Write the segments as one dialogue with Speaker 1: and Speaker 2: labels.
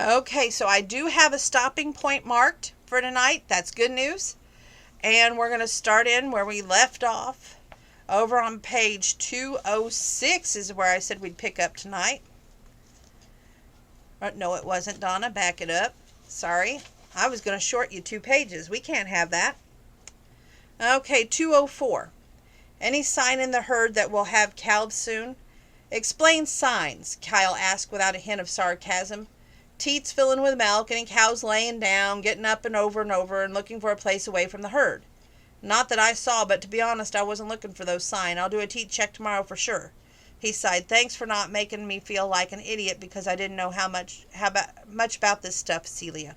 Speaker 1: Okay, so I do have a stopping point marked for tonight. That's good news. And we're going to start in where we left off. Over on page 206 is where I said we'd pick up tonight. No, it wasn't, Donna. Back it up. Sorry. I was going to short you 2 pages. We can't have that. Okay, 204. Any sign in the herd that we'll have calves soon? Explain signs, Kyle asked without a hint of sarcasm. Teats filling with milk, any cows laying down, getting up and over and looking for a place away from the herd. Not that I saw, but to be honest, I wasn't looking for those signs. I'll do a teat check tomorrow for sure. He sighed. Thanks for not making me feel like an idiot because I didn't know much about this stuff, Celia.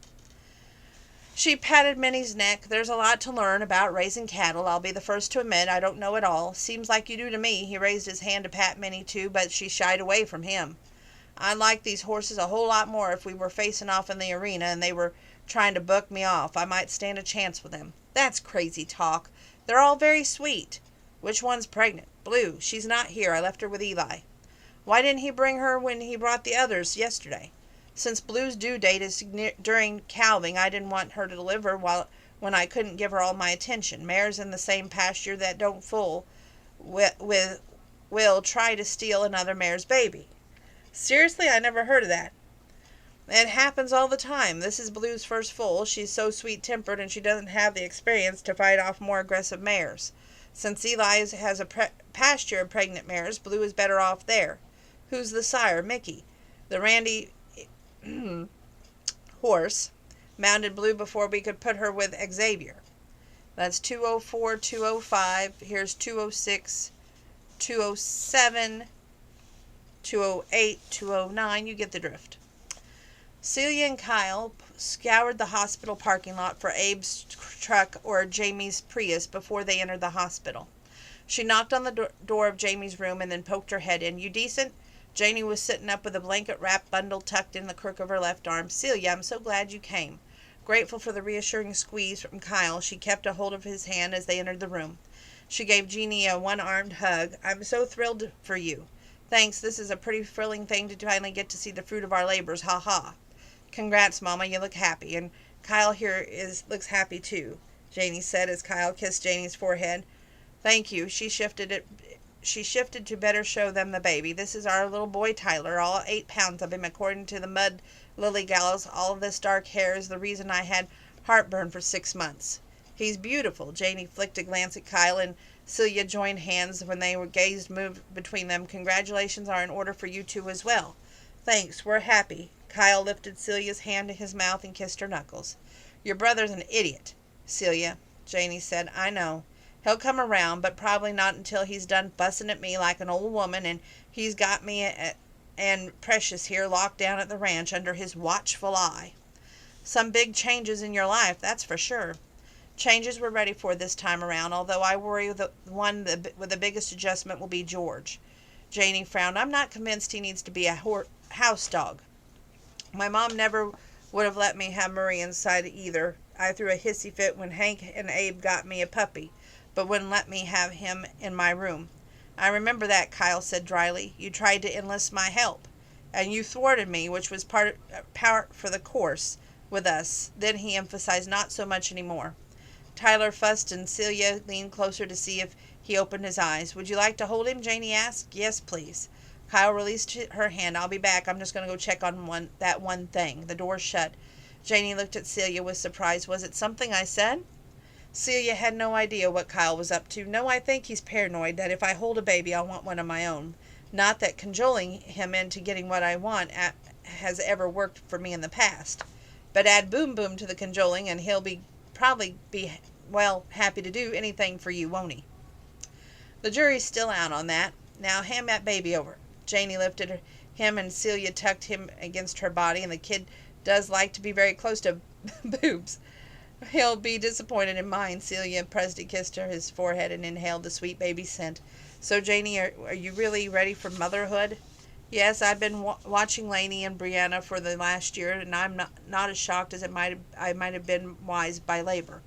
Speaker 1: She patted Minnie's neck. There's a lot to learn about raising cattle. I'll be the first to admit I don't know it all. Seems like you do to me. He raised his hand to pat Minnie too, but she shied away from him. I'd like these horses a whole lot more if we were facing off in the arena and they were trying to buck me off. I might stand a chance with them. That's crazy talk. They're all very sweet. Which one's pregnant? Blue. She's not here. I left her with Eli. Why didn't he bring her when he brought the others yesterday? Since Blue's due date is during calving, I didn't want her to deliver when I couldn't give her all my attention. Mares in the same pasture that don't fool will try to steal another mare's baby. Seriously, I never heard of that. It happens all the time. This is Blue's first foal. She's so sweet-tempered and she doesn't have the experience to fight off more aggressive mares. Since Eli has a pasture of pregnant mares, Blue is better off there. Who's the sire? Mickey. The Randy horse mounted Blue before we could put her with Xavier. That's 204, 205. Here's 206, 207, 208, 209. You get the drift. Celia and Kyle scoured the hospital parking lot for Abe's truck or Jamie's Prius before they entered the hospital. She knocked on the door of Jamie's room and then poked her head in. You decent? Janie was sitting up with a blanket-wrapped bundle tucked in the crook of her left arm. Celia, I'm so glad you came. Grateful for the reassuring squeeze from Kyle, she kept a hold of his hand as they entered the room. She gave Jeannie a one-armed hug. I'm so thrilled for you. Thanks, this is a pretty thrilling thing to finally get to see the fruit of our labors, ha-ha. Congrats, Mama, you look happy, and Kyle here looks happy too, Janie said as Kyle kissed Janie's forehead. Thank you. She shifted to better show them the baby. This is our little boy Tyler, all 8 pounds of him, according to the mud lily gallows. All of this dark hair is the reason I had heartburn for 6 months. He's beautiful. Janie flicked a glance at Kyle and Celia joined hands when they were gazed moved between them. Congratulations are in order for you two as well. Thanks, we're happy. Kyle lifted Celia's hand to his mouth and kissed her knuckles. Your brother's an idiot, Celia, Janie said. I know. He'll come around, but probably not until he's done fussing at me like an old woman, and he's got me and Precious here locked down at the ranch under his watchful eye. Some big changes in your life, that's for sure. Changes we're ready for this time around, although I worry the one with the biggest adjustment will be George. Janie frowned. I'm not convinced he needs to be a house dog. My mom never would have let me have Murray inside either. I threw a hissy fit when Hank and Abe got me a puppy, but wouldn't let me have him in my room. I remember that, Kyle said dryly. You tried to enlist my help, and you thwarted me, which was part for the course with us. Then he emphasized, not so much anymore. Tyler fussed, and Celia leaned closer to see if he opened his eyes. Would you like to hold him? Janie asked. Yes, please. Kyle released her hand. I'll be back. I'm just going to go check on that one thing. The door shut. Janie looked at Celia with surprise. Was it something I said? Celia had no idea what Kyle was up to. No, I think he's paranoid that if I hold a baby, I'll want one of my own. Not that cajoling him into getting what I want has ever worked for me in the past. But add Boom Boom to the cajoling and he'll probably be happy to do anything for you, won't he? The jury's still out on that. Now hand that baby over. Janie lifted him and Celia tucked him against her body, and the kid does like to be very close to boobs. He'll be disappointed in mine. Celia pressed a kiss to his forehead and inhaled the sweet baby scent. So, Janie, are you really ready for motherhood? Yes, I've been watching Lainey and Brianna for the last year, and I'm not as shocked as I might have been wise by labor.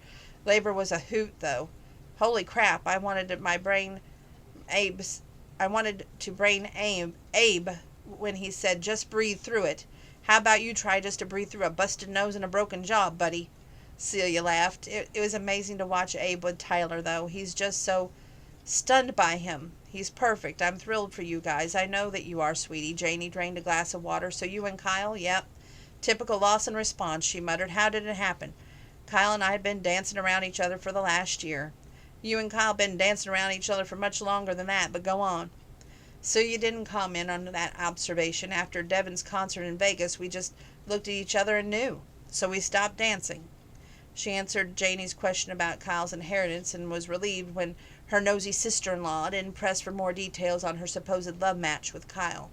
Speaker 1: Labor was a hoot, though. Holy crap! I wanted to brain Abe when he said, "Just breathe through it." How about you try just to breathe through a busted nose and a broken jaw, buddy? Celia laughed. It was amazing to watch Abe with Tyler, though. He's just so stunned by him. He's perfect. I'm thrilled for you guys. I know that you are, sweetie. Janie drained a glass of water. So you and Kyle? Yep. Typical Lawson response, she muttered. How did it happen? Kyle and I had been dancing around each other for the last year. You and Kyle been dancing around each other for much longer than that, but go on. So you didn't comment on that observation. After Devin's concert in Vegas, we just looked at each other and knew. So we stopped dancing. She answered Janie's question about Kyle's inheritance and was relieved when her nosy sister-in-law didn't press for more details on her supposed love match with Kyle.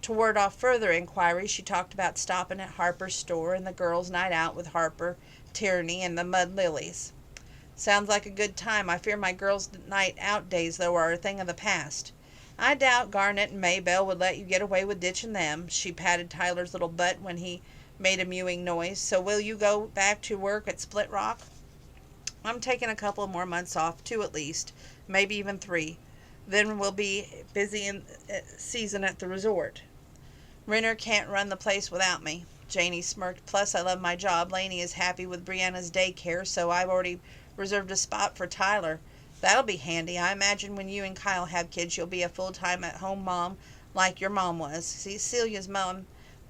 Speaker 1: To ward off further inquiries, she talked about stopping at Harper's store and the girls' night out with Harper, Tierney, and the Mud Lilies. Sounds like a good time. I fear my girls' night out days, though, are a thing of the past. I doubt Garnet and Maybelle would let you get away with ditching them. She patted Tyler's little butt when he made a mewing noise. So will you go back to work at Split Rock? I'm taking a couple more months off, 2 at least, maybe even 3. Then we'll be busy in season at the resort. Renner can't run the place without me. Janie smirked. Plus, I love my job. Laney is happy with Brianna's daycare, so I've already reserved a spot for Tyler. That'll be handy. I imagine when you and Kyle have kids, you'll be a full-time at-home mom like your mom was. See, Celia's mom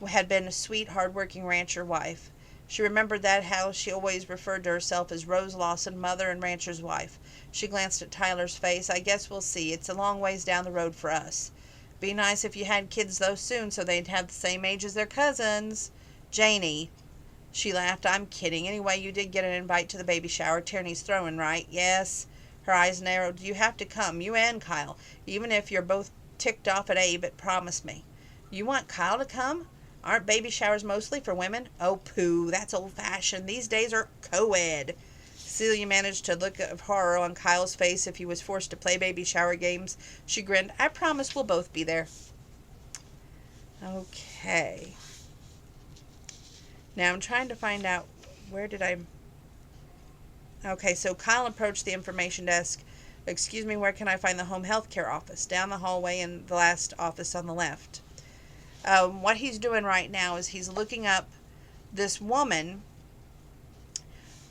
Speaker 1: had been a sweet, hard-working rancher wife. She remembered that how she always referred to herself as Rose Lawson, mother and rancher's wife. She glanced at Tyler's face. I guess we'll see. It's a long ways down the road for us. Be nice if you had kids, though, soon, so they'd have the same age as their cousins. Janie. She laughed. I'm kidding. Anyway, you did get an invite to the baby shower Tierney's throwing, right? Yes. Her eyes narrowed. You have to come, you and Kyle. Even if you're both ticked off at Abe, promise me. You want Kyle to come? Aren't baby showers mostly for women? Oh, pooh, that's old-fashioned. These days are co-ed. Celia managed to look of horror on Kyle's face if he was forced to play baby shower games. She grinned. I promise we'll both be there. Okay. Now I'm trying to find out where did I... Okay, so Kyle approached the information desk. Excuse me, where can I find the home health care office? Down the hallway in the last office on the left. What he's doing right now is he's looking up this woman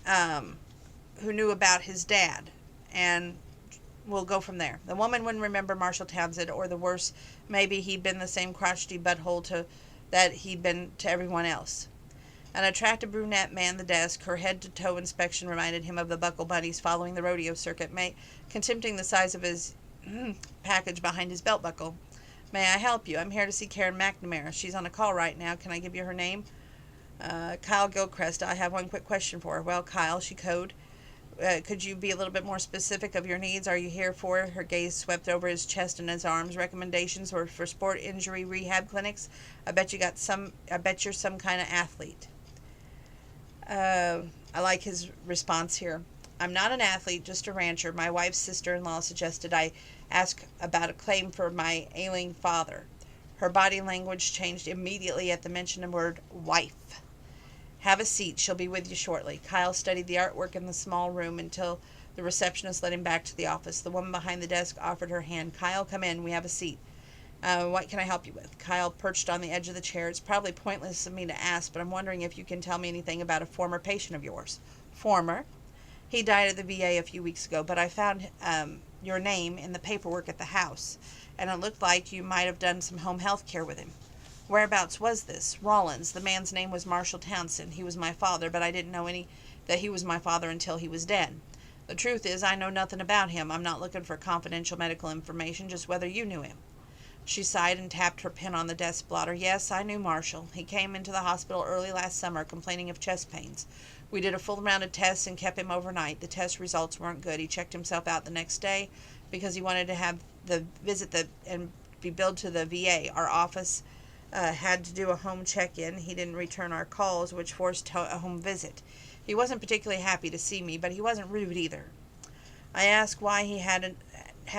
Speaker 1: who knew about his dad, and we'll go from there. The woman wouldn't remember Marshall Townsend, or the worse, maybe he'd been the same crotchety butthole that he'd been to everyone else. An attractive brunette manned the desk. Her head-to-toe inspection reminded him of the Buckle Bunnies following the rodeo circuit, contempting the size of his package behind his belt buckle. May I help you? I'm here to see Karen McNamara. She's on a call right now. Can I give you her name? Kyle Gilchrist. I have one quick question for her. Well, Kyle, she code. Could you be a little bit more specific of your needs? Are you here for? Her gaze swept over his chest and his arms. Recommendations or for sport injury rehab clinics? I bet you're some kind of athlete. I like his response here. I'm not an athlete, just a rancher. My wife's sister-in-law suggested I ask about a claim for my ailing father. Her body language changed immediately at the mention of the word wife. Have a seat. She'll be with you shortly. Kyle studied the artwork in the small room until the receptionist led him back to the office. The woman behind the desk offered her hand. Kyle, come in. We have a seat. What can I help you with? Kyle perched on the edge of the chair. It's probably pointless of me to ask, but I'm wondering if you can tell me anything about a former patient of yours. Former? He died at the VA a few weeks ago, but I found your name in the paperwork at the house, and it looked like you might have done some home health care with him. Whereabouts was this? Rollins. The man's name was Marshall Townsend. He was my father, but I didn't know that he was my father until he was dead. The truth is, I know nothing about him. I'm not looking for confidential medical information, just whether you knew him. She sighed and tapped her pen on the desk blotter. Yes, I knew Marshall. He came into the hospital early last summer complaining of chest pains. We did a full round of tests and kept him overnight. The test results weren't good. He checked himself out the next day because he wanted to have and be billed to the VA. Our office had to do a home check-in. He didn't return our calls, which forced a home visit. He wasn't particularly happy to see me, but he wasn't rude either. I asked why he had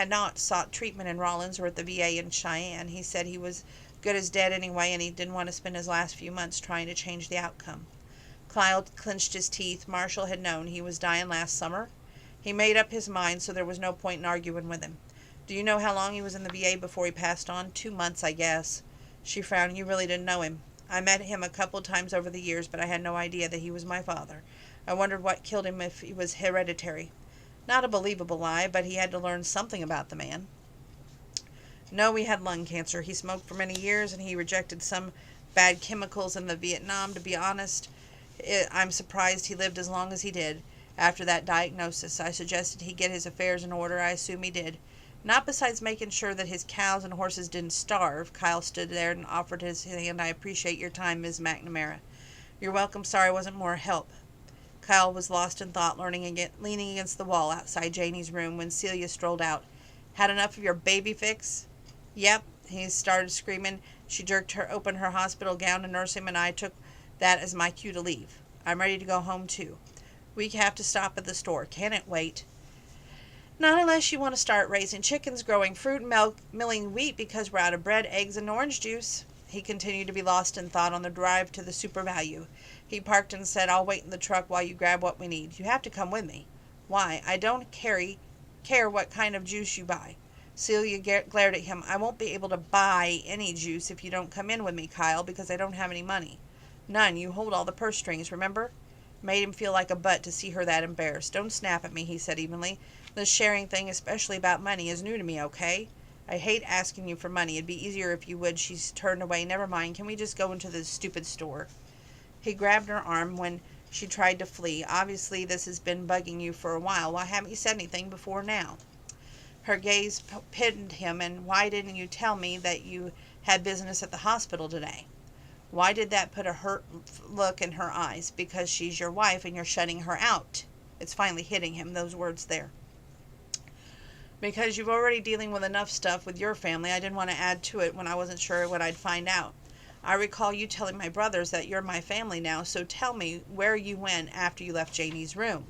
Speaker 1: not sought treatment in Rollins or at the VA in Cheyenne. He said he was good as dead anyway, and he didn't want to spend his last few months trying to change the outcome. Clyde clenched his teeth. Marshall had known he was dying last summer. He made up his mind, so there was no point in arguing with him. Do you know how long he was in the VA before he passed on? 2 months, I guess. She frowned. You really didn't know him. I met him a couple times over the years, but I had no idea that he was my father. I wondered what killed him if he was hereditary. Not a believable lie, but he had to learn something about the man. No, he had lung cancer. He smoked for many years, and he rejected some bad chemicals in the Vietnam. To be honest, I'm surprised he lived as long as he did. After that diagnosis, I suggested he get his affairs in order. I assume he did. Not besides making sure that his cows and horses didn't starve. Kyle stood there and offered his hand. I appreciate your time, Ms. McNamara. You're welcome. Sorry I wasn't more help. Kyle was lost in thought, leaning against the wall outside Janie's room when Celia strolled out. Had enough of your baby fix? Yep. He started screaming. She jerked open her hospital gown to nurse him, and I took that as my cue to leave. I'm ready to go home, too. We have to stop at the store. Can it wait? Not unless you want to start raising chickens, growing fruit, and milling wheat because we're out of bread, eggs, and orange juice. He continued to be lost in thought on the drive to the Super Value. He parked and said, I'll wait in the truck while you grab what we need. You have to come with me. Why? I don't care what kind of juice you buy. Celia glared at him. I won't be able to buy any juice if you don't come in with me, Kyle, because I don't have any money. None. You hold all the purse strings, remember? Made him feel like a butt to see her that embarrassed. Don't snap at me, he said evenly. This sharing thing, especially about money, is new to me, okay? I hate asking you for money. It'd be easier if you would. She's turned away. Never mind. Can we just go into this stupid store? He grabbed her arm when she tried to flee. Obviously, this has been bugging you for a while. Why haven't you said anything before now? Her gaze pinned him. And why didn't you tell me that you had business at the hospital today? Why did that put a hurt look in her eyes? Because she's your wife and you're shutting her out. It's finally hitting him, those words there. Because you're already dealing with enough stuff with your family, I didn't want to add to it when I wasn't sure what I'd find out. I recall you telling my brothers that you're my family now, so tell me where you went after you left Janie's room.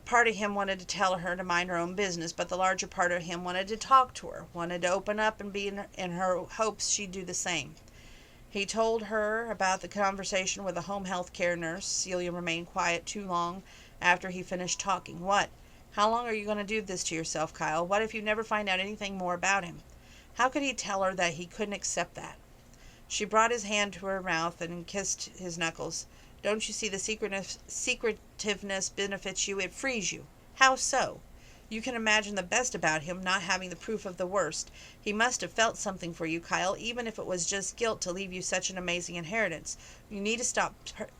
Speaker 1: Part of him wanted to tell her to mind her own business, but the larger part of him wanted to talk to her, wanted to open up and be in her hopes she'd do the same. He told her about the conversation with a home health care nurse. Celia remained quiet too long after he finished talking. What? How long are you going to do this to yourself, Kyle? What if you never find out anything more about him? How could he tell her that he couldn't accept that? She brought his hand to her mouth and kissed his knuckles. Don't you see the secretiveness benefits you? It frees you. How so? You can imagine the best about him, not having the proof of the worst. He must have felt something for you, Kyle, even if it was just guilt to leave you such an amazing inheritance. You need to stop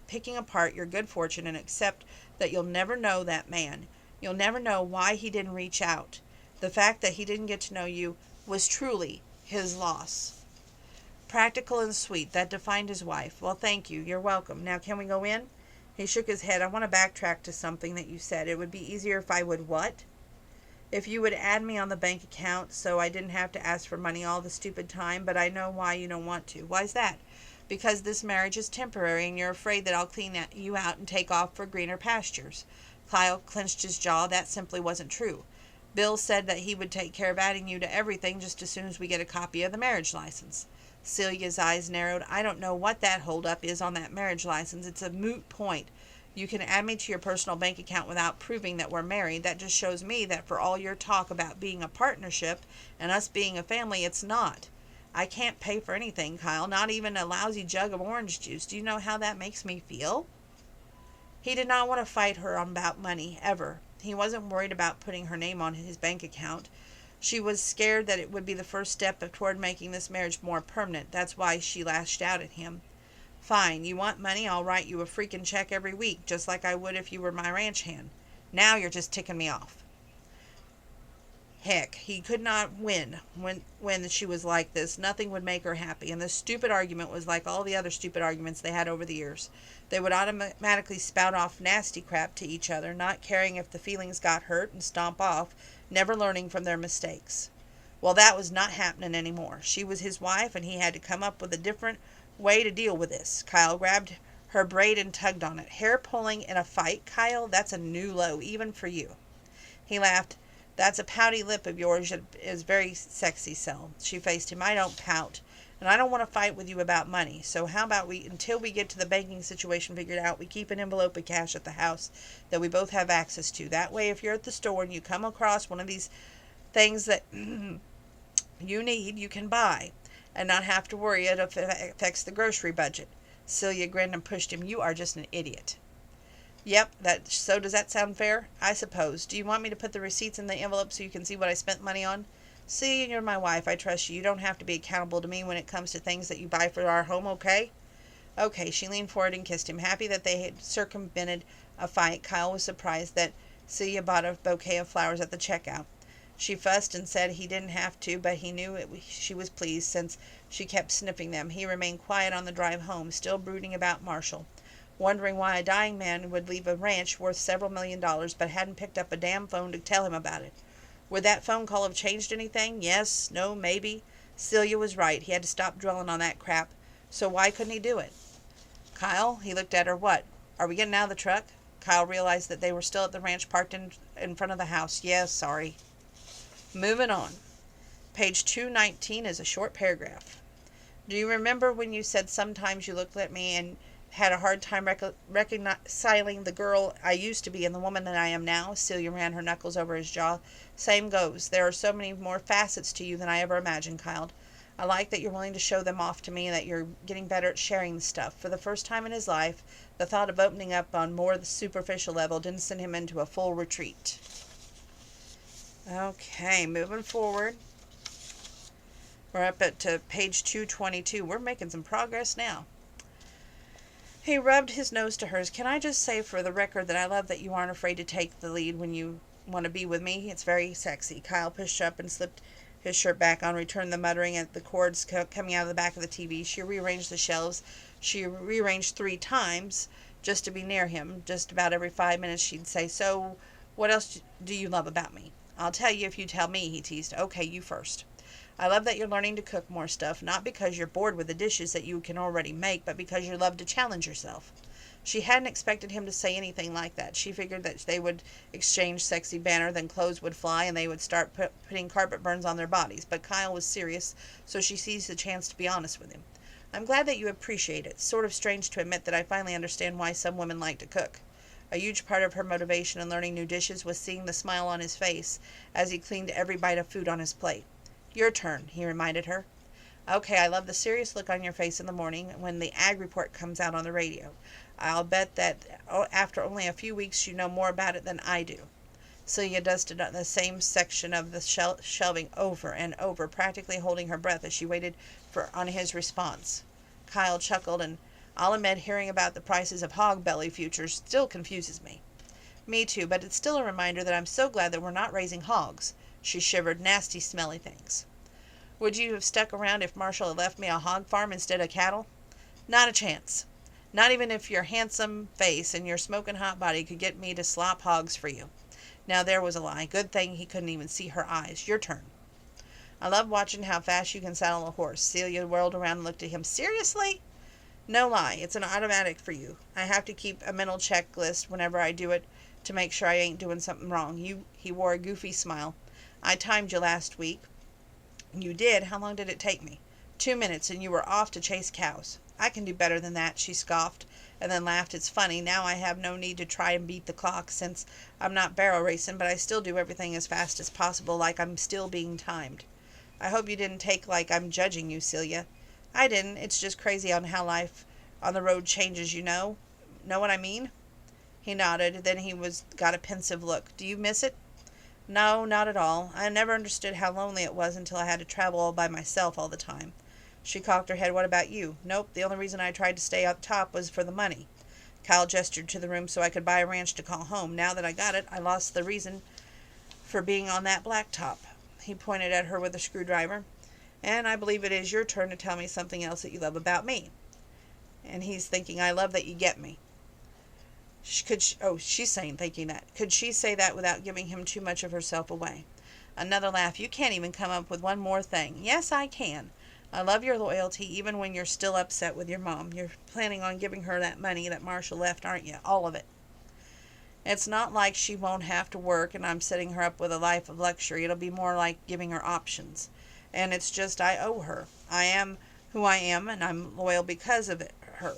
Speaker 1: picking apart your good fortune and accept that you'll never know that man. You'll never know why he didn't reach out. The fact that he didn't get to know you was truly his loss. Practical and sweet. That defined his wife. Well, thank you. You're welcome. Now, can we go in? He shook his head. I want to backtrack to something that you said. It would be easier if I would what? If you would add me on the bank account so I didn't have to ask for money all the stupid time, but I know why you don't want to. Why's that? Because this marriage is temporary and you're afraid that I'll clean you out and take off for greener pastures. Kyle clenched his jaw. That simply wasn't true. Bill said that he would take care of adding you to everything just as soon as we get a copy of the marriage license. Celia's eyes narrowed. I don't know what that holdup is on that marriage license. It's a moot point. You can add me to your personal bank account without proving that we're married. That just shows me that for all your talk about being a partnership and us being a family, it's not. I can't pay for anything, Kyle, not even a lousy jug of orange juice. Do you know how that makes me feel? He did not want to fight her about money, ever. He wasn't worried about putting her name on his bank account. She was scared that it would be the first step toward making this marriage more permanent. That's why she lashed out at him. Fine, you want money? I'll write you a freaking check every week, just like I would if you were my ranch hand. Now you're just ticking me off. Heck, he could not win when she was like this. Nothing would make her happy, and this stupid argument was like all the other stupid arguments they had over the years. They would automatically spout off nasty crap to each other, not caring if the feelings got hurt, and stomp off, never learning from their mistakes. Well, that was not happening anymore. She was his wife, and he had to come up with a different way to deal with this. Kyle grabbed her braid and tugged on it. Hair pulling in a fight, Kyle? That's a new low, even for you. He laughed. That's a pouty lip of yours is very sexy, Sel. She faced him. I don't pout, and I don't want to fight with you about money. So how about until we get to the banking situation figured out, we keep an envelope of cash at the house that we both have access to. That way, if you're at the store and you come across one of these things that you need, you can buy. and not have to worry it affects the grocery budget. Celia grinned and pushed him. You are just an idiot. Yep, so does that sound fair? I suppose. Do you want me to put the receipts in the envelope so you can see what I spent money on? See, you're my wife. I trust you. You don't have to be accountable to me when it comes to things that you buy for our home, okay? Okay, she leaned forward and kissed him. Happy that they had circumvented a fight, Kyle was surprised that Celia bought a bouquet of flowers at the checkout. She fussed and said he didn't have to, but he knew she was pleased since she kept sniffing them. He remained quiet on the drive home, still brooding about Marshall, wondering why a dying man would leave a ranch worth several $1,000,000 but hadn't picked up a damn phone to tell him about it. Would that phone call have changed anything? Yes, no, maybe. Celia was right. He had to stop dwelling on that crap. So why couldn't he do it? Kyle, he looked at her. What? Are we getting out of the truck? Kyle realized that they were still at the ranch parked in front of the house. Yes, sorry. Moving on. Page 219 is a short paragraph. Do you remember when you said sometimes you looked at me and had a hard time reconciling the girl I used to be and the woman that I am now? Celia ran her knuckles over his jaw. Same goes. There are so many more facets to you than I ever imagined, Kyle. I like that you're willing to show them off to me and that you're getting better at sharing the stuff. For the first time in his life, the thought of opening up on more the superficial level didn't send him into a full retreat. Okay, moving forward. We're up to page 222. We're making some progress now. He rubbed his nose to hers. Can I just say for the record that I love that you aren't afraid to take the lead when you want to be with me? It's very sexy. Kyle pushed up and slipped his shirt back on, returned the muttering at the cords coming out of the back of the TV. She rearranged the shelves. She rearranged 3 times just to be near him. Just about every 5 minutes she'd say, so what else do you love about me? I'll tell you if you tell me, he teased. Okay, you first. I love that you're learning to cook more stuff, not because you're bored with the dishes that you can already make, but because you love to challenge yourself. She hadn't expected him to say anything like that. She figured that they would exchange sexy banter, then clothes would fly, and they would start putting carpet burns on their bodies. But Kyle was serious, so she seized the chance to be honest with him. I'm glad that you appreciate it. Sort of strange to admit that I finally understand why some women like to cook. A huge part of her motivation in learning new dishes was seeing the smile on his face as he cleaned every bite of food on his plate. Your turn, he reminded her. Okay, I love the serious look on your face in the morning when the ag report comes out on the radio. I'll bet that after only a few weeks you know more about it than I do. Celia dusted the same section of the shelving over and over, practically holding her breath as she waited on his response. Kyle chuckled, and I'll admit hearing about the prices of hog belly futures still confuses me. Me too, but it's still a reminder that I'm so glad that we're not raising hogs. She shivered. Nasty, smelly things. Would you have stuck around if Marshall had left me a hog farm instead of cattle? Not a chance. Not even if your handsome face and your smoking hot body could get me to slop hogs for you. Now there was a lie. Good thing he couldn't even see her eyes. Your turn. I love watching how fast you can saddle a horse. Celia whirled around and looked at him. Seriously? No lie. It's an automatic for you. I have to keep a mental checklist whenever I do it to make sure I ain't doing something wrong. He wore a goofy smile. I timed you last week. You did? How long did it take me? 2 minutes, and you were off to chase cows. I can do better than that, she scoffed, and then laughed. It's funny. Now I have no need to try and beat the clock since I'm not barrel racing, but I still do everything as fast as possible like I'm still being timed. I hope you didn't take like I'm judging you, Celia. I didn't. It's just crazy on how life on the road changes, you know. Know what I mean? He nodded. Then he got a pensive look. Do you miss it? No, not at all. I never understood how lonely it was until I had to travel all by myself all the time. She cocked her head. What about you? Nope. The only reason I tried to stay up top was for the money. Kyle gestured to the room so I could buy a ranch to call home. Now that I got it, I lost the reason for being on that blacktop. He pointed at her with a screwdriver. And I believe it is your turn to tell me something else that you love about me. And he's thinking, I love that you get me. She's saying, thinking that. Could she say that without giving him too much of herself away? Another laugh. You can't even come up with one more thing. Yes, I can. I love your loyalty even when you're still upset with your mom. You're planning on giving her that money that Marshall left, aren't you? All of it. It's not like she won't have to work and I'm setting her up with a life of luxury. It'll be more like giving her options. And it's just I owe her. I am who I am, and I'm loyal because of her.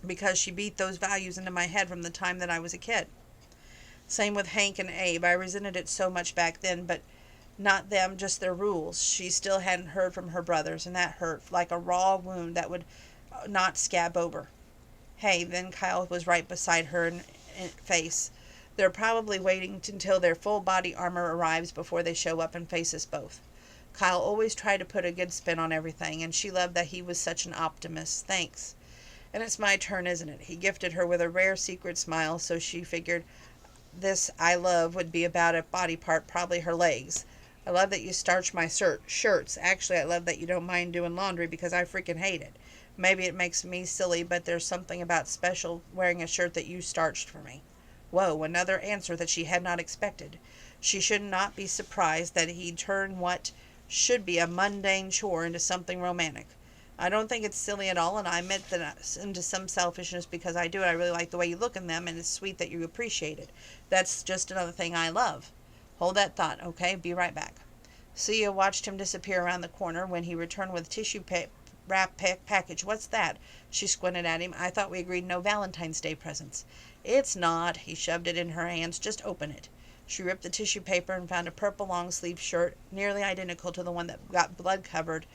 Speaker 1: Because she beat those values into my head from the time that I was a kid. Same with Hank and Abe. I resented it so much back then, but Not them, just their rules. She still hadn't heard from her brothers, and that hurt, like a raw wound that would not scab over. Hey, then Kyle was right beside her in face. They're probably waiting until their full body armor arrives before they show up and face us both. Kyle always tried to put a good spin on everything, and she loved that he was such an optimist. Thanks. And it's my turn, isn't it? He gifted her with a rare secret smile, so she figured this I love would be about a body part, probably her legs. I love that you starch my shirts. Actually, I love that you don't mind doing laundry because I freaking hate it. Maybe it makes me silly, but there's something about special wearing a shirt that you starched for me. Whoa, another answer that she had not expected. She should not be surprised that he turned what should be a mundane chore into something romantic. I don't think it's silly at all, and I admit that into some selfishness because I do it. I really like the way you look in them, and it's sweet that you appreciate it. That's just another thing I love. Hold that thought, okay? Be right back. Celia watched him disappear around the corner. When he returned with a tissue wrap package. What's that? She squinted at him. I thought we agreed no Valentine's Day presents. It's not. He shoved it in her hands. Just open it. She ripped the tissue paper and found a purple long-sleeved shirt, nearly identical to the one that got blood-covered,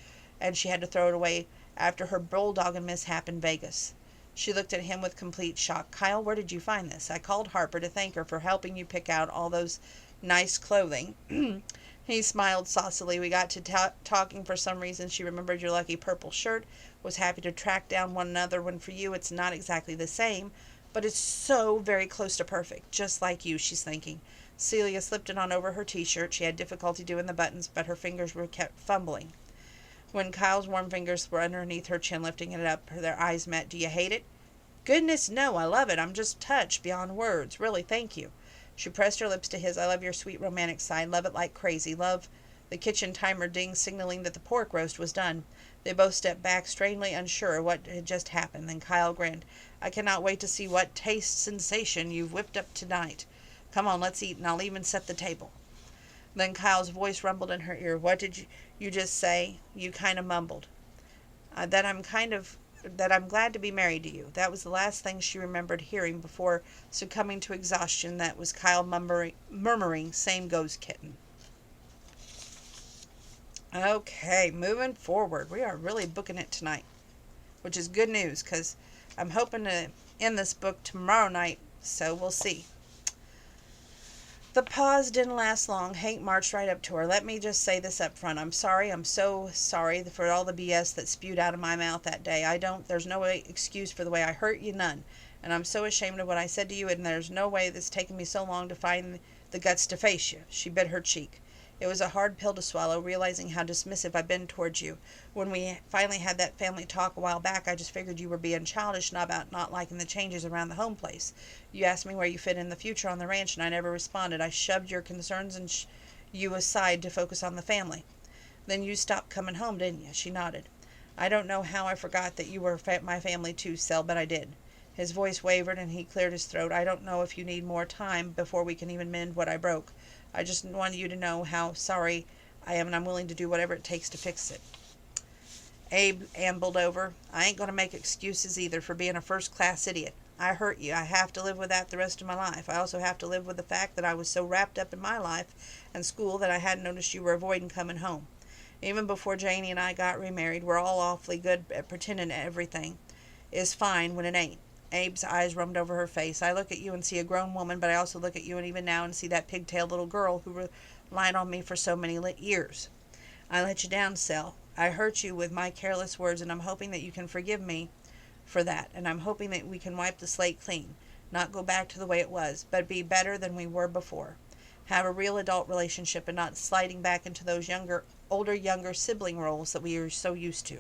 Speaker 1: and she had to throw it away after her bulldogging mishap in Vegas. She looked at him with complete shock. Kyle, where did you find this? I called Harper to thank her for helping you pick out all those nice clothing. He smiled saucily. We got to talking for some reason. She remembered your lucky purple shirt, was happy to track down another one for you. It's not exactly the same, but it's so very close to perfect, just like you, she's thinking. Celia slipped it on over her t-shirt. She had difficulty doing the buttons, but her fingers were kept fumbling. When Kyle's warm fingers were underneath her chin, lifting it up, their eyes met. Do you hate it? Goodness, no, I love it. I'm just touched beyond words. Really, thank you. She pressed her lips to his. I love your sweet romantic side. Love it like crazy. Love the kitchen timer ding, signaling that the pork roast was done. They both stepped back, strangely unsure what had just happened. Then Kyle grinned. I cannot wait to see what taste sensation you've whipped up tonight. Come on, let's eat, and I'll even set the table. Then Kyle's voice rumbled in her ear. What did you just say? You kind of mumbled. That I'm glad to be married to you. That was the last thing she remembered hearing before succumbing to exhaustion. That was Kyle murmuring, same goes kitten. Okay, moving forward. We are really booking it tonight, which is good news because I'm hoping to end this book tomorrow night, so we'll see. The pause didn't last long. Hank marched right up to her. Let me just say this up front. I'm sorry. I'm so sorry for all the BS that spewed out of my mouth that day. There's no excuse for the way I hurt you, none. And I'm so ashamed of what I said to you, and there's no way that's taken me so long to find the guts to face you. She bit her cheek. It was a hard pill to swallow, realizing how dismissive I've been towards you. When we finally had that family talk a while back, I just figured you were being childish about not liking the changes around the home place. You asked me where you fit in the future on the ranch, and I never responded. I shoved your concerns and you aside to focus on the family. Then you stopped coming home, didn't you? She nodded. I don't know how I forgot that you were my family too, Sel, but I did. His voice wavered, and he cleared his throat. I don't know if you need more time before we can even mend what I broke. I just wanted you to know how sorry I am, and I'm willing to do whatever it takes to fix it. Abe ambled over. I ain't going to make excuses either for being a first-class idiot. I hurt you. I have to live with that the rest of my life. I also have to live with the fact that I was so wrapped up in my life and school that I hadn't noticed you were avoiding coming home. Even before Janie and I got remarried, we're all awfully good at pretending everything is fine when it ain't. Abe's eyes roamed over her face. I look at you and see a grown woman, but I also look at you and even now and see that pigtailed little girl who relied on me for so many years. I let you down, Sel. I hurt you with my careless words, and I'm hoping that you can forgive me for that. And I'm hoping that we can wipe the slate clean, not go back to the way it was, but be better than we were before. Have a real adult relationship and not sliding back into those younger sibling roles that we are so used to.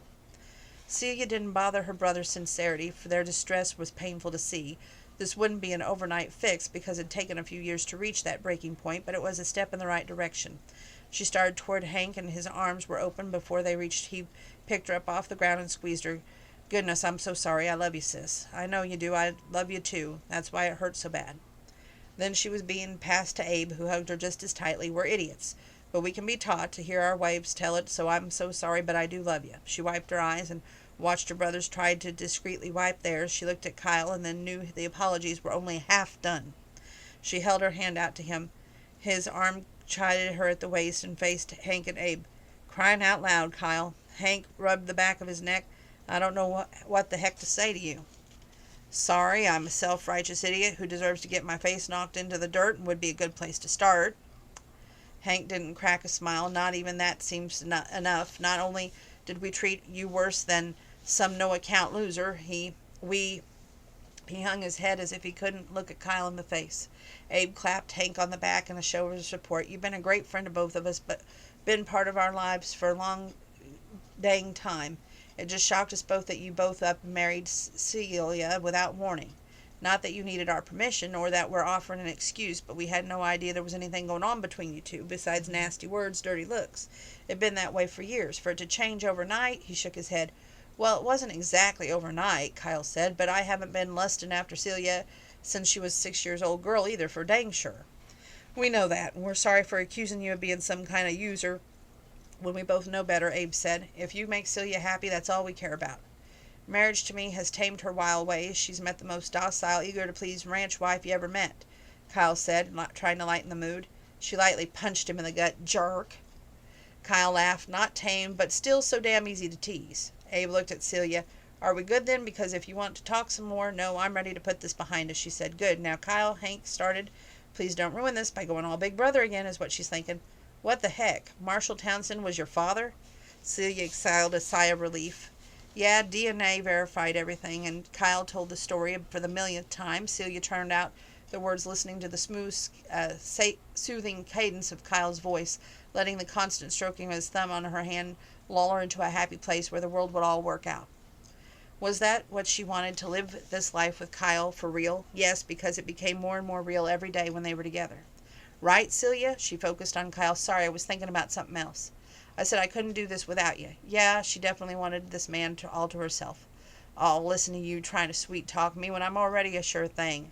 Speaker 1: Celia didn't bother her brother's sincerity, for their distress was painful to see. This wouldn't be an overnight fix because it had taken a few years to reach that breaking point, but it was a step in the right direction. She started toward Hank, and his arms were open before they reached. He picked her up off the ground and squeezed her. Goodness, I'm so sorry. I love you, sis. I know you do. I love you, too. That's why it hurt so bad. Then she was being passed to Abe, who hugged her just as tightly. We're idiots, but we can be taught to hear our wives tell it, so I'm so sorry, but I do love you. She wiped her eyes and watched her brothers try to discreetly wipe theirs. She looked at Kyle and then knew the apologies were only half done. She held her hand out to him. His arm chided her at the waist and faced Hank and Abe. Crying out loud, Kyle. Hank rubbed the back of his neck. I don't know what the heck to say to you. Sorry, I'm a self-righteous idiot who deserves to get my face knocked into the dirt and would be a good place to start. Hank didn't crack a smile. Not even that seems enough. Not only did we treat you worse than some no-account loser, he hung his head as if he couldn't look at Kyle in the face. Abe clapped Hank on the back in a show of support. You've been a great friend to both of us, but been part of our lives for a long dang time. It just shocked us both that you both up and married Celia without warning. Not that you needed our permission, or that we're offering an excuse, but we had no idea there was anything going on between you two, besides nasty words, dirty looks. It'd been that way for years. For it to change overnight, he shook his head. Well, it wasn't exactly overnight, Kyle said, but I haven't been lusting after Celia since she was a 6 years old girl either, for dang sure. We know that, and we're sorry for accusing you of being some kind of user when we both know better, Abe said. If you make Celia happy, that's all we care about. Marriage to me has tamed her wild ways. She's met the most docile, eager-to-please ranch wife you ever met, Kyle said, trying to lighten the mood. She lightly punched him in the gut. Jerk. Kyle laughed. Not tame, but still so damn easy to tease. Abe looked at Celia. Are we good then? Because if you want to talk some more, no, I'm ready to put this behind us, she said. Good. Now, Kyle, Hank started. Please don't ruin this by going all big brother again, is what she's thinking. What the heck? Marshall Townsend was your father? Celia exhaled a sigh of relief. Yeah, DNA verified everything, and Kyle told the story for the millionth time. Celia turned out the words, listening to the smooth, soothing cadence of Kyle's voice, letting the constant stroking of his thumb on her hand lull her into a happy place where the world would all work out. Was that what she wanted, to live this life with Kyle for real? Yes, because it became more and more real every day when they were together. Right, Celia? She focused on Kyle. Sorry, I was thinking about something else. I said I couldn't do this without you. Yeah, she definitely wanted this man all to herself. I'll listen to you trying to sweet-talk me when I'm already a sure thing.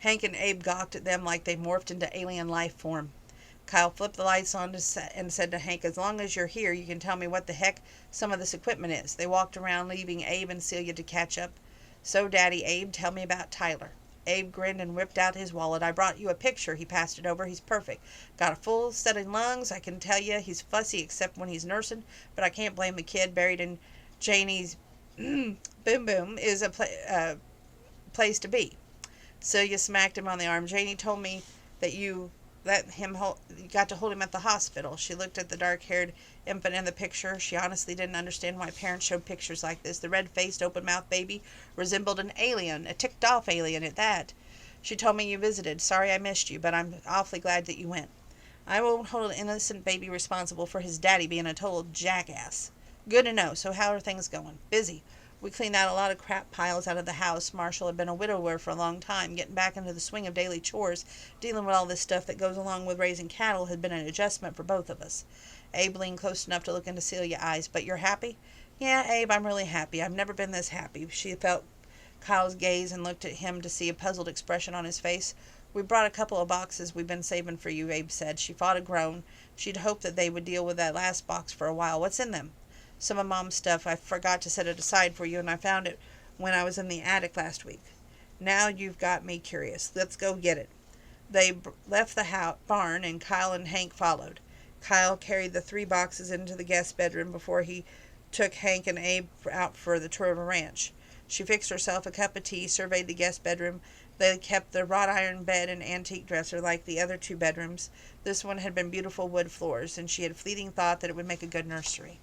Speaker 1: Hank and Abe gawked at them like they morphed into alien life form. Kyle flipped the lights on and said to Hank, as long as you're here, you can tell me what the heck some of this equipment is. They walked around, leaving Abe and Celia to catch up. So, Daddy, Abe, tell me about Tyler. Abe grinned and whipped out his wallet. I brought you a picture. He passed it over. He's perfect. Got a full set of lungs. I can tell you he's fussy except when he's nursing, but I can't blame the kid. Buried in Janie's boom boom is a place to be. Celia smacked him on the arm. Janie told me that you got to hold him at the hospital. She looked at the dark-haired infant in the picture. She honestly didn't understand why parents showed pictures like this. The red-faced, open-mouthed baby resembled an alien, a ticked-off alien at that. She told me you visited. Sorry I missed you, but I'm awfully glad that you went. I won't hold an innocent baby responsible for his daddy being a total jackass. Good to know. So how are things going? Busy. We cleaned out a lot of crap piles out of the house. Marshall had been a widower for a long time. Getting back into the swing of daily chores, dealing with all this stuff that goes along with raising cattle, had been an adjustment for both of us. Abe leaned close enough to look into Celia's eyes. But you're happy? Yeah, Abe, I'm really happy. I've never been this happy. She felt Kyle's gaze and looked at him to see a puzzled expression on his face. We brought a couple of boxes we've been saving for you, Abe said. She fought a groan. She'd hoped that they would deal with that last box for a while. What's in them? Some of Mom's stuff. I forgot to set it aside for you, and I found it when I was in the attic last week. Now you've got me curious. Let's go get it. They left the barn, and Kyle and Hank followed. Kyle carried the 3 boxes into the guest bedroom before he took Hank and Abe out for the tour of a ranch. She fixed herself a cup of tea, surveyed the guest bedroom. They kept the wrought iron bed and antique dresser like the other 2 bedrooms. This one had been beautiful wood floors, and she had a fleeting thought that it would make a good nursery.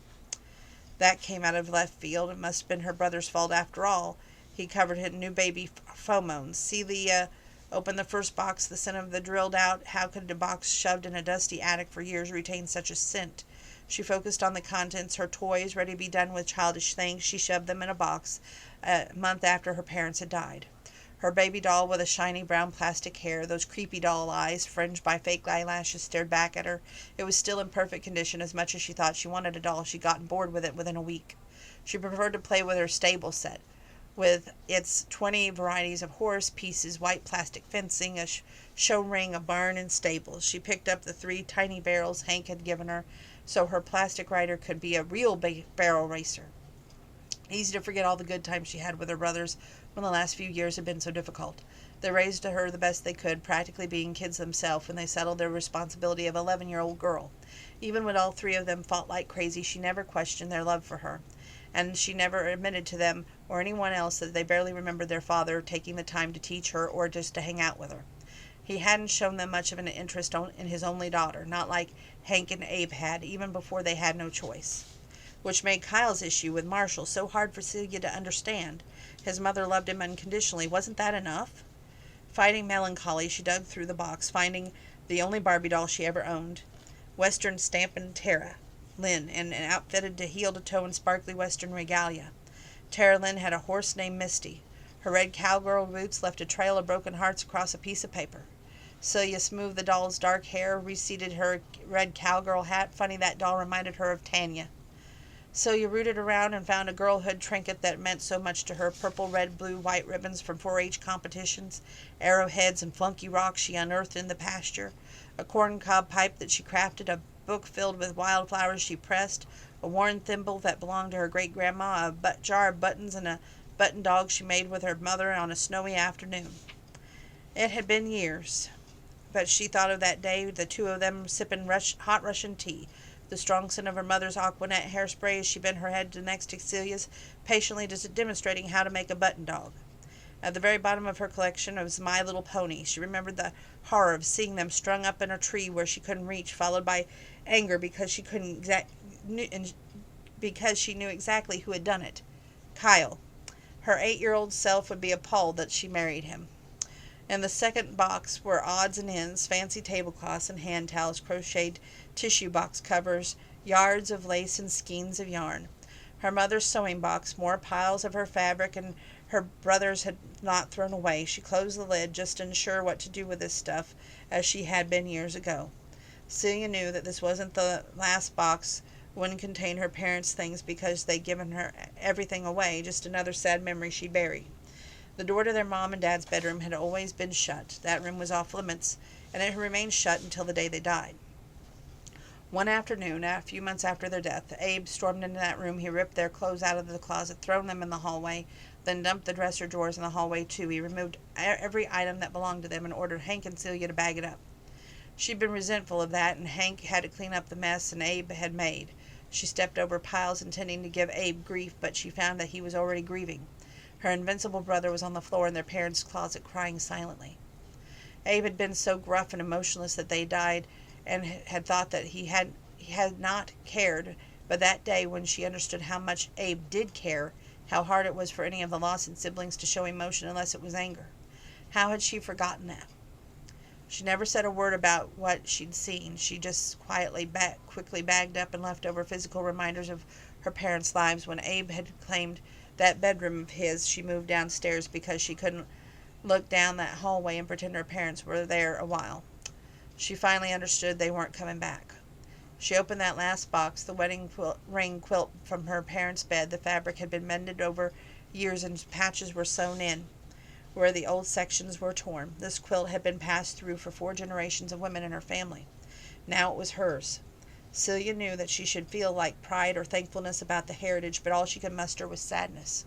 Speaker 1: That came out of left field. It must have been her brother's fault after all. He covered his new baby pheromones. Celia opened the first box, the scent of the drilled out. How could a box shoved in a dusty attic for years retain such a scent? She focused on the contents, her toys, ready to be done with childish things. She shoved them in a box a month after her parents had died. Her baby doll with a shiny brown plastic hair, those creepy doll eyes fringed by fake eyelashes, stared back at her. It was still in perfect condition. As much as she thought she wanted a doll, she'd gotten bored with it within a week. She preferred to play with her stable set, with its 20 varieties of horse pieces, white plastic fencing, a show ring, a barn, and stables. She picked up the 3 tiny barrels Hank had given her, so her plastic rider could be a real barrel racer. Easy to forget all the good times she had with her brothers when the last few years had been so difficult. They raised her the best they could, practically being kids themselves when they settled their responsibility of an 11-year-old girl. Even when all three of them fought like crazy, she never questioned their love for her, and she never admitted to them or anyone else that they barely remembered their father taking the time to teach her or just to hang out with her. He hadn't shown them much of an interest in his only daughter, not like Hank and Abe had, even before they had no choice. Which made Kyle's issue with Marshall so hard for Celia to understand. His mother loved him unconditionally. Wasn't that enough? Fighting melancholy, she dug through the box, finding the only Barbie doll she ever owned. Western stampin' Tara Lynn, and outfitted to heel to toe in sparkly Western regalia. Tara Lynn had a horse named Misty. Her red cowgirl boots left a trail of broken hearts across a piece of paper. Celia smoothed the doll's dark hair, reseated her red cowgirl hat. Funny, that doll reminded her of Tanya. Celia rooted around and found a girlhood trinket that meant so much to her: purple, red, blue, white ribbons from 4-H competitions, arrowheads and flunky rocks she unearthed in the pasture, a corncob pipe that she crafted, a book filled with wildflowers she pressed, a worn thimble that belonged to her great-grandma, a jar of buttons, and a button dog she made with her mother on a snowy afternoon. It had been years, but she thought of that day, the two of them sipping hot Russian tea, the strong scent of her mother's Aquanet hairspray as she bent her head next to Celia's, patiently demonstrating how to make a button dog. At the very bottom of her collection was My Little Pony. She remembered the horror of seeing them strung up in a tree where she couldn't reach, followed by anger because she knew exactly who had done it. Kyle. Her 8-year-old self would be appalled that she married him. In the second box were odds and ends, fancy tablecloths and hand towels, crocheted tissue box covers, yards of lace and skeins of yarn. Her mother's sewing box, more piles of her fabric and her brother's had not thrown away. She closed the lid, just unsure what to do with this stuff, as she had been years ago. Celia knew that this wasn't the last box, wouldn't contain her parents' things because they'd given her everything away, just another sad memory she buried. The door to their mom and dad's bedroom had always been shut. That room was off limits, and it had remained shut until the day they died. One afternoon, a few months after their death, Abe stormed into that room. He ripped their clothes out of the closet, thrown them in the hallway, then dumped the dresser drawers in the hallway too. He removed every item that belonged to them and ordered Hank and Celia to bag it up. She'd been resentful of that, and Hank had to clean up the mess and Abe had made. She stepped over piles intending to give Abe grief, but she found that he was already grieving. Her invincible brother was on the floor in their parents' closet crying silently. Abe had been so gruff and emotionless that they died, and had thought that he had not cared, but that day when she understood how much Abe did care, how hard it was for any of the Lawson siblings to show emotion unless it was anger. How had she forgotten that? She never said a word about what she'd seen. She just quickly bagged up and left over physical reminders of her parents' lives. When Abe had claimed that bedroom of his, she moved downstairs because she couldn't look down that hallway and pretend her parents were there a while. She finally understood they weren't coming back. She opened that last box, the wedding ring quilt from her parents' bed. The fabric had been mended over years and patches were sewn in where the old sections were torn. This quilt had been passed through for 4 generations of women in her family. Now it was hers. Celia knew that she should feel like pride or thankfulness about the heritage, but all she could muster was sadness.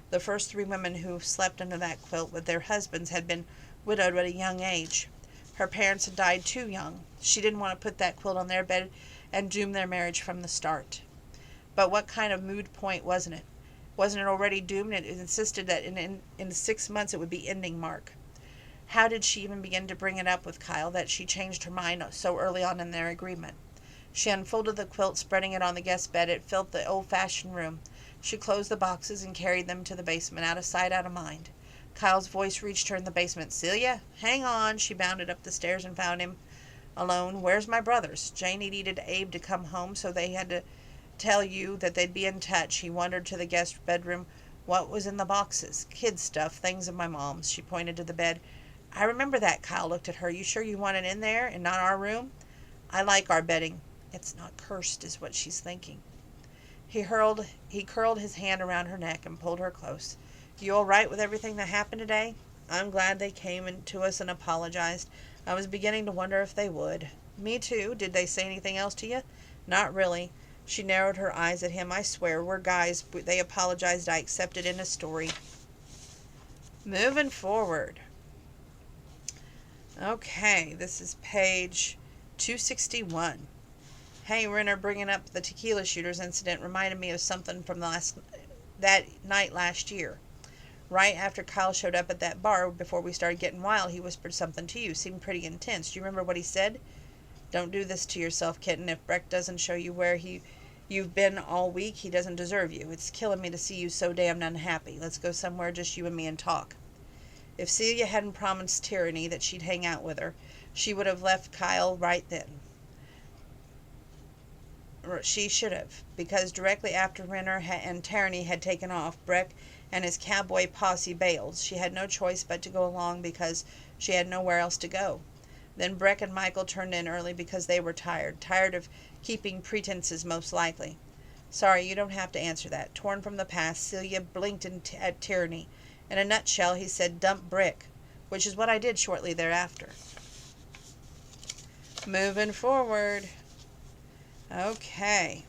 Speaker 1: The first 3 women who slept under that quilt with their husbands had been widowed at a young age. Her parents had died too young. She didn't want to put that quilt on their bed and doom their marriage from the start. But what kind of moot point wasn't it? Wasn't it already doomed? It insisted that in 6 months it would be ending mark. How did she even begin to bring it up with Kyle that she changed her mind so early on in their agreement? She unfolded the quilt, spreading it on the guest bed. It filled the old-fashioned room. She closed the boxes and carried them to the basement, out of sight, out of mind. Kyle's voice reached her in the basement. "Celia, hang on." She bounded up the stairs and found him alone. "Where's my brothers?" Janie needed Abe to come home, so they had to tell you that they'd be in touch. He wandered to the guest bedroom. What was in the boxes? Kid stuff, things of my mom's. She pointed to the bed. "I remember that." Kyle looked at her. "You sure you want it in there and not our room?" "I like our bedding." "It's not cursed," is what she's thinking. He curled his hand around her neck and pulled her close. "You all right with everything that happened today?" "I'm glad they came to us and apologized. I was beginning to wonder if they would." "Me too. Did they say anything else to you?" "Not really." She narrowed her eyes at him. I swear, we're guys. They apologized. I accepted in a story. Moving forward. Okay, this is page 261. Hey, Renner, bringing up the tequila shooters incident reminded me of something from that night last year. Right after Kyle showed up at that bar, before we started getting wild, he whispered something to you. Seemed pretty intense. Do you remember what he said? Don't do this to yourself, kitten. If Breck doesn't show you where you've been all week, he doesn't deserve you. It's killing me to see you so damned unhappy. Let's go somewhere, just you and me, and talk. If Celia hadn't promised Tyranny that she'd hang out with her, she would have left Kyle right then. She should have, because directly after Renner and Tyranny had taken off, Breck and his cowboy posse bailed. She had no choice but to go along because she had nowhere else to go. Then Breck and Michael turned in early because they were tired of keeping pretenses most likely. Sorry, you don't have to answer that. Torn from the past, Celia blinked at Tyranny. In a nutshell, he said, dump Brick, which is what I did shortly thereafter. Moving forward. Okay.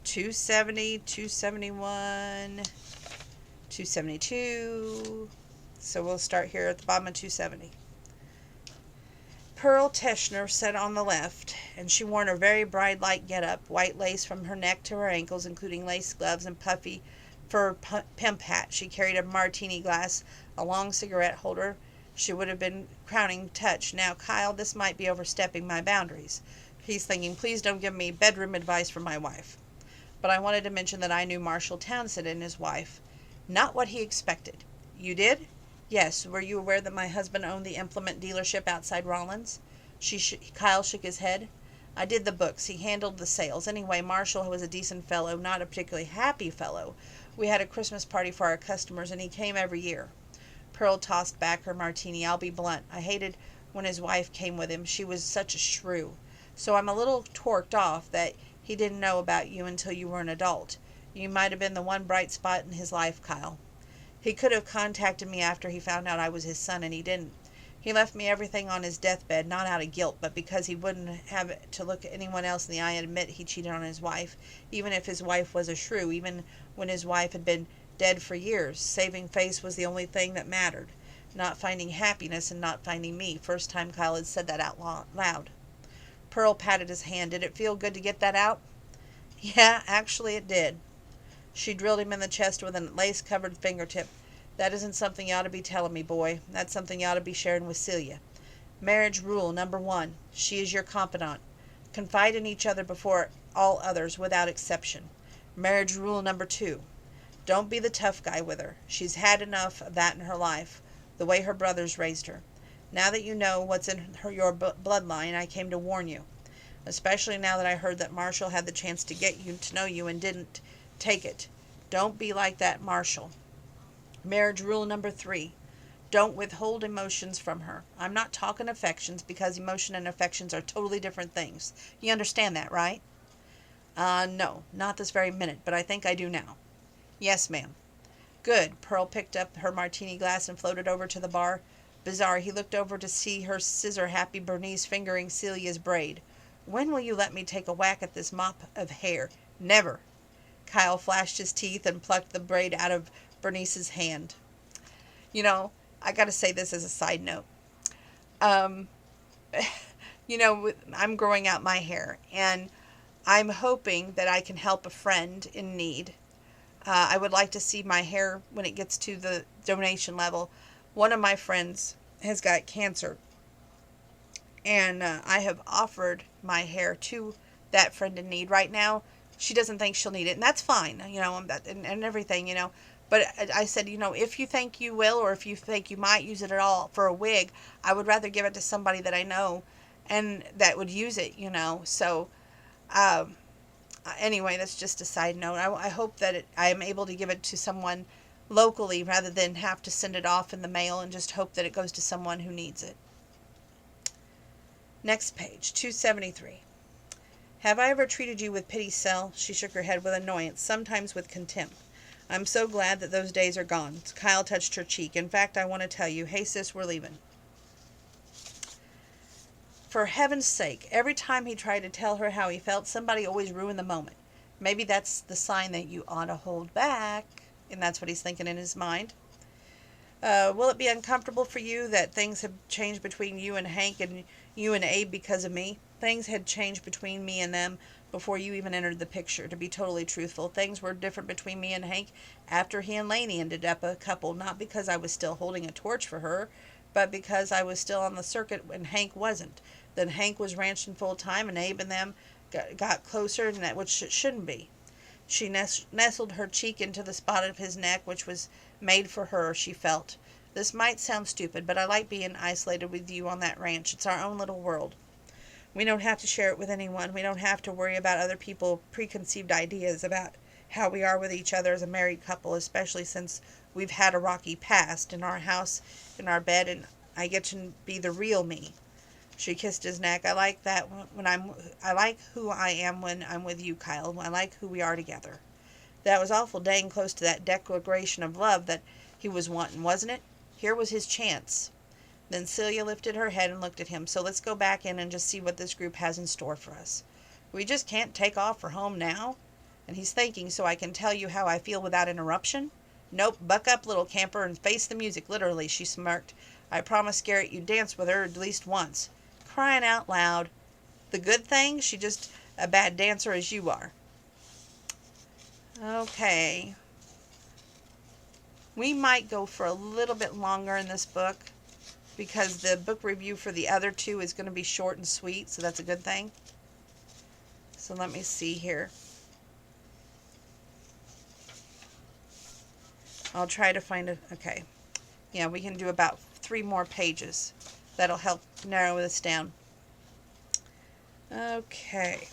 Speaker 1: 270, 271, 272. So we'll start here at the bottom of 270. Pearl Teschner sat on the left, and she wore her very bride-like get-up, white lace from her neck to her ankles, including lace gloves and puffy fur pimp hat. She carried a martini glass, a long cigarette holder. She would have been crowning touch. Now, Kyle, this might be overstepping my boundaries. He's thinking, please don't give me bedroom advice for my wife. But I wanted to mention that I knew Marshall Townsend and his wife. Not what he expected. You did? Yes. Were you aware that my husband owned the implement dealership outside Rollins? Kyle shook his head. I did the books. He handled the sales. Anyway, Marshall was a decent fellow, not a particularly happy fellow. We had a Christmas party for our customers, and he came every year. Pearl tossed back her martini. I'll be blunt. I hated when his wife came with him. She was such a shrew. So I'm a little torqued off that he didn't know about you until you were an adult. You might have been the one bright spot in his life, Kyle. He could have contacted me after he found out I was his son, and he didn't. He left me everything on his deathbed, not out of guilt, but because he wouldn't have to look anyone else in the eye and admit he cheated on his wife, even if his wife was a shrew, even when his wife had been dead for years. Saving face was the only thing that mattered. Not finding happiness and not finding me. First time Kyle had said that out loud. Pearl patted his hand. Did it feel good to get that out? Yeah, actually it did. She drilled him in the chest with a lace-covered fingertip. That isn't something you ought to be telling me, boy. That's something you ought to be sharing with Celia. Marriage rule number 1. She is your confidant. Confide in each other before all others, without exception. Marriage rule number 2. Don't be the tough guy with her. She's had enough of that in her life, the way her brothers raised her. Now that you know what's in your bloodline, I came to warn you. Especially now that I heard that Marshall had the chance to get you to know you and didn't take it. Don't be like that, Marshall. Marriage rule number 3. Don't withhold emotions from her. I'm not talking affections, because emotion and affections are totally different things. You understand that, right? No, not this very minute, but I think I do now. Yes, ma'am. Good. Pearl picked up her martini glass and floated over to the bar. Bizarre, he looked over to see her scissor-happy Bernice fingering Celia's braid. When will you let me take a whack at this mop of hair? Never. Kyle flashed his teeth and plucked the braid out of Bernice's hand. You know, I got to say this as a side note. I'm growing out my hair, and I'm hoping that I can help a friend in need. I would like to see my hair when it gets to the donation level. One of my friends has got cancer, and I have offered my hair to that friend in need. Right now, she doesn't think she'll need it, and that's fine, and everything, But I said, if you think you will, or if you think you might use it at all for a wig, I would rather give it to somebody that I know and that would use it, So, anyway, that's just a side note. I hope that I am able to give it to someone locally rather than have to send it off in the mail, and just hope that it goes to someone who needs it. Next page, 273. Have I ever treated you with pity, Sel? She shook her head with annoyance, sometimes with contempt. I'm so glad that those days are gone. Kyle touched her cheek. In fact, I want to tell you. Hey, sis, we're leaving. For heaven's sake, every time he tried to tell her how he felt, somebody always ruined the moment. Maybe that's the sign that you ought to hold back. And that's what he's thinking in his mind. Will it be uncomfortable for you that things have changed between you and Hank and you and Abe because of me? Things had changed between me and them before you even entered the picture. To be totally truthful, things were different between me and Hank after he and Laney ended up a couple, not because I was still holding a torch for her, but because I was still on the circuit when Hank wasn't. Then Hank was ranching full time, and Abe and them got closer, and that which it shouldn't be. She nestled her cheek into the spot of his neck, which was made for her, she felt. This might sound stupid, but I like being isolated with you on that ranch. It's our own little world. We don't have to share it with anyone. We don't have to worry about other people's preconceived ideas about how we are with each other as a married couple, especially since we've had a rocky past in our house, in our bed, and I get to be the real me. She kissed his neck. I like who I am when I'm with you, Kyle. I like who we are together. That was awful dang close to that declaration of love that he was wanting, wasn't it? Here was his chance. Then Celia lifted her head and looked at him. So let's go back in and just see what this group has in store for us. We just can't take off for home now? And he's thinking, so I can tell you how I feel without interruption? Nope, buck up, little camper, and face the music, literally, she smirked. I promised Garrett you'd dance with her at least once. Crying out loud. The good thing? She's just a bad dancer as you are. Okay. We might go for a little bit longer in this book because the book review for the other two is going to be short and sweet, so that's a good thing. So let me see here. I'll try to find a... Okay. Yeah, we can do about 3 more pages. That'll help narrow this down. Okay.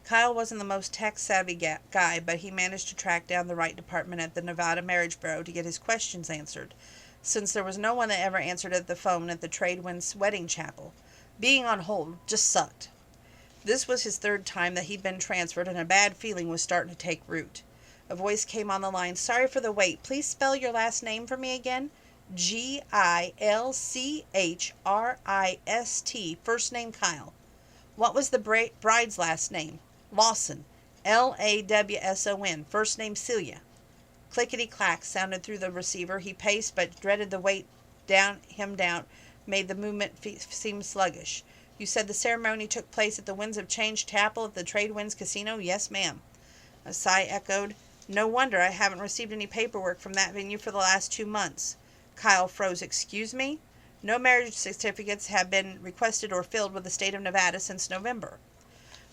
Speaker 1: Kyle wasn't the most tech-savvy guy, but he managed to track down the right department at the Nevada Marriage Bureau to get his questions answered, since there was no one that ever answered at the phone at the Tradewinds wedding chapel. Being on hold just sucked. This was his 3rd time that he'd been transferred, and a bad feeling was starting to take root. A voice came on the line. Sorry for the wait. Please spell your last name for me again. Gilchrist. First name Kyle. What was the bride's last name? Lawson. Lawson. First name Celia. Clickety-clack sounded through the receiver. He paced, but dreaded the weight him down, made the movement seem sluggish. You said the ceremony took place at the Winds of Change Chapel at the Tradewinds Casino? Yes, ma'am. A sigh echoed. No wonder I haven't received any paperwork from that venue for the last 2 months. Kyle froze. Excuse me? No marriage certificates have been requested or filled with the state of Nevada since November.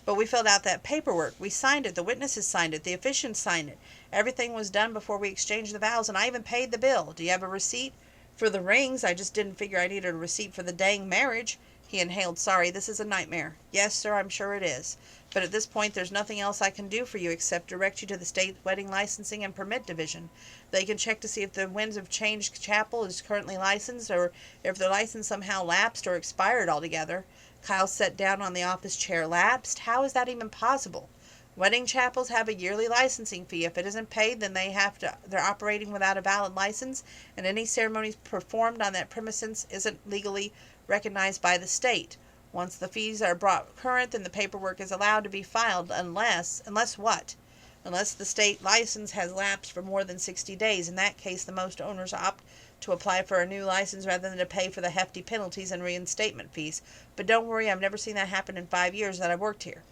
Speaker 1: But we filled out that paperwork. We signed it. The witnesses signed it. The officiants signed it. Everything was done before we exchanged the vows, and I even paid the bill. Do you have a receipt? For the rings, I just didn't figure I needed a receipt for the dang marriage. He inhaled. Sorry, this is a nightmare. Yes, sir, I'm sure it is. But at this point, there's nothing else I can do for you except direct you to the State Wedding Licensing and Permit Division. They can check to see if the Winds of Change Chapel is currently licensed or if their license somehow lapsed or expired altogether. Kyle sat down on the office chair. Lapsed? How is that even possible? Wedding chapels have a yearly licensing fee. If it isn't paid, then they're operating without a valid license, and any ceremonies performed on that premises isn't legally recognized by the state. Once the fees are brought current, then the paperwork is allowed to be filed unless what? Unless the state license has lapsed for more than 60 days. In that case, the most owners opt to apply for a new license rather than to pay for the hefty penalties and reinstatement fees. But don't worry, I've never seen that happen in 5 years that I've worked here.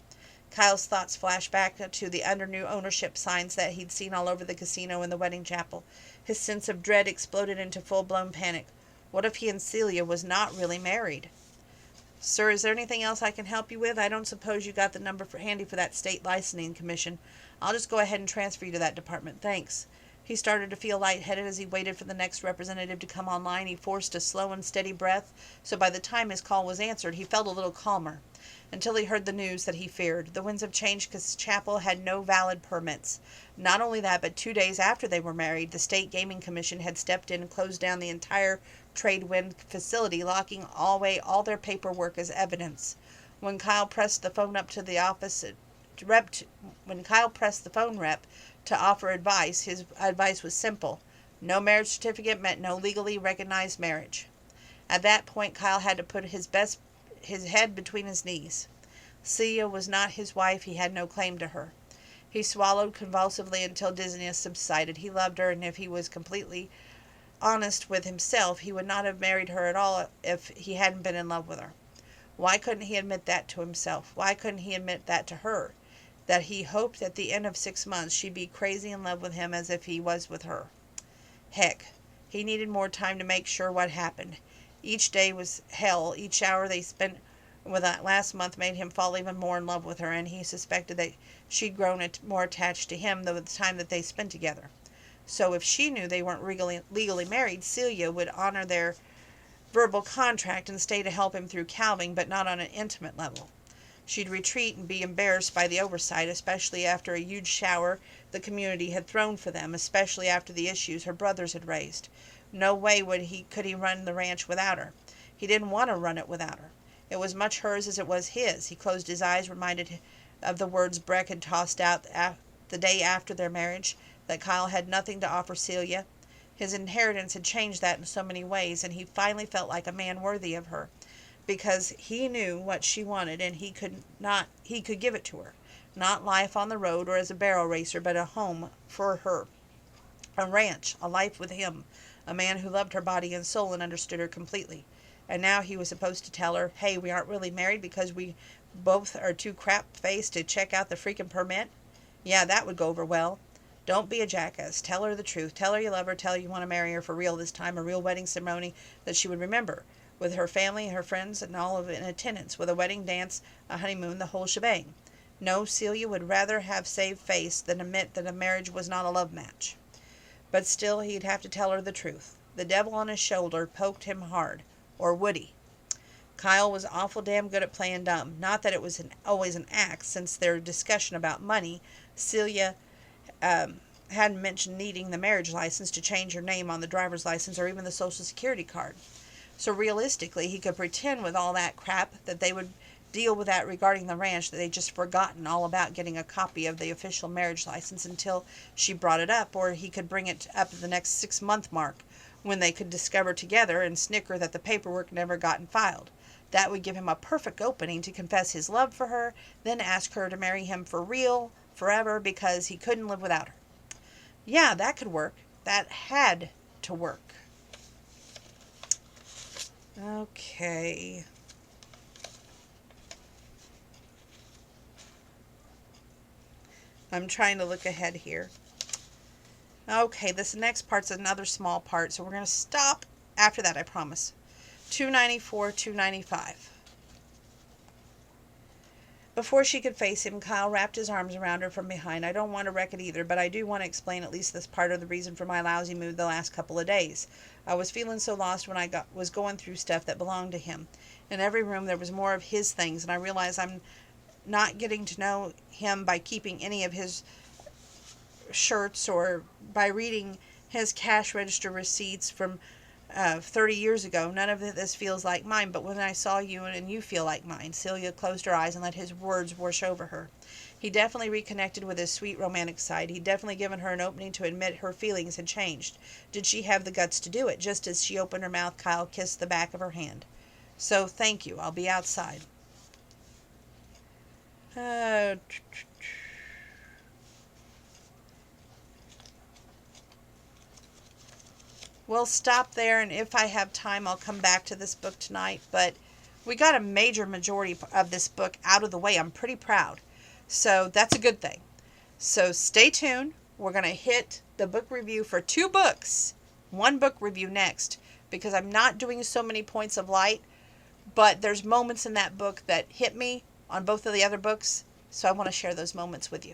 Speaker 1: Kyle's thoughts flashed back to the under new ownership signs that he'd seen all over the casino and the wedding chapel. His sense of dread exploded into full-blown panic. What if he and Celia was not really married? Sir, is there anything else I can help you with? I don't suppose you got the number handy for that state licensing commission. I'll just go ahead and transfer you to that department. Thanks. He started to feel lightheaded as he waited for the next representative to come online. He forced a slow and steady breath, so by the time his call was answered, he felt a little calmer, until he heard the news that he feared. The Winds of Change Chapel had no valid permits. Not only that, but 2 days after they were married, the State Gaming Commission had stepped in and closed down the entire Tradewind facility, locking away all their paperwork as evidence. When Kyle pressed the phone rep to offer advice, his advice was simple. No marriage certificate meant no legally recognized marriage. At that point, Kyle had to put his head between his knees. Celia was not his wife. He had no claim to her. He swallowed convulsively until dizziness subsided. He loved her, and if he was completely honest with himself, he would not have married her at all if he hadn't been in love with her. Why couldn't he admit that to himself? Why couldn't he admit that to her? That he hoped at the end of 6 months she'd be crazy in love with him as if he was with her. Heck, he needed more time to make sure what happened. Each day was hell. Each hour they spent with that last month made him fall even more in love with her, and he suspected that she'd grown more attached to him the time that they spent together. So if she knew they weren't legally married, Celia would honor their verbal contract and stay to help him through calving, but not on an intimate level. She'd retreat and be embarrassed by the oversight, especially after a huge shower the community had thrown for them, especially after the issues her brothers had raised. No way could he run the ranch without her. He didn't want to run it without her. It was much hers as it was his. He closed his eyes, reminded of the words Breck had tossed out the day after their marriage, that Kyle had nothing to offer Celia. His inheritance had changed that in so many ways, and he finally felt like a man worthy of her, because he knew what she wanted, and he could give it to her. Not life on the road or as a barrel racer, but a home for her. A ranch, a life with him, a man who loved her body and soul and understood her completely. And now he was supposed to tell her, hey, we aren't really married because we both are too crap-faced to check out the freaking permit? Yeah, that would go over well. Don't be a jackass. Tell her the truth. Tell her you love her. Tell her you want to marry her for real this time. A real wedding ceremony that she would remember, with her family, her friends, and all of it in attendance, with a wedding dance, a honeymoon, the whole shebang. No, Celia would rather have saved face than admit that a marriage was not a love match. But still, he'd have to tell her the truth. The devil on his shoulder poked him hard. Or would he? Kyle was awful damn good at playing dumb. Not that it was always an act, since their discussion about money, Celia hadn't mentioned needing the marriage license to change her name on the driver's license or even the social security card. So realistically, he could pretend with all that crap that they would deal with that regarding the ranch, that they'd just forgotten all about getting a copy of the official marriage license until she brought it up, or he could bring it up at the next 6-month mark, when they could discover together and snicker that the paperwork never gotten filed. That would give him a perfect opening to confess his love for her, then ask her to marry him for real, forever, because he couldn't live without her. Yeah, that could work. That had to work. Okay. I'm trying to look ahead here. Okay, this next part's another small part, so we're going to stop after that, I promise. 294, 295. Before she could face him, Kyle wrapped his arms around her from behind. I don't want to wreck it either, but I do want to explain at least this part of the reason for my lousy mood the last couple of days. I was feeling so lost when I was going through stuff that belonged to him. In every room there was more of his things, and I realized I'm not getting to know him by keeping any of his shirts or by reading his cash register receipts from 30 years ago. None of this feels like mine, but when I saw you and you feel like mine. Celia closed her eyes and let his words wash over her. He definitely reconnected with his sweet romantic side. He'd definitely given her an opening to admit her feelings had changed. Did she have the guts to do it? Just as she opened her mouth, Kyle kissed the back of her hand. So, thank you. I'll be outside. We'll stop there, and if I have time, I'll come back to this book tonight. But we got a majority of this book out of the way. I'm pretty proud. So that's a good thing. So stay tuned. We're going to hit the book review for 2 books. 1 book review next, because I'm not doing so many points of light. But there's moments in that book that hit me on both of the other books. So I want to share those moments with you.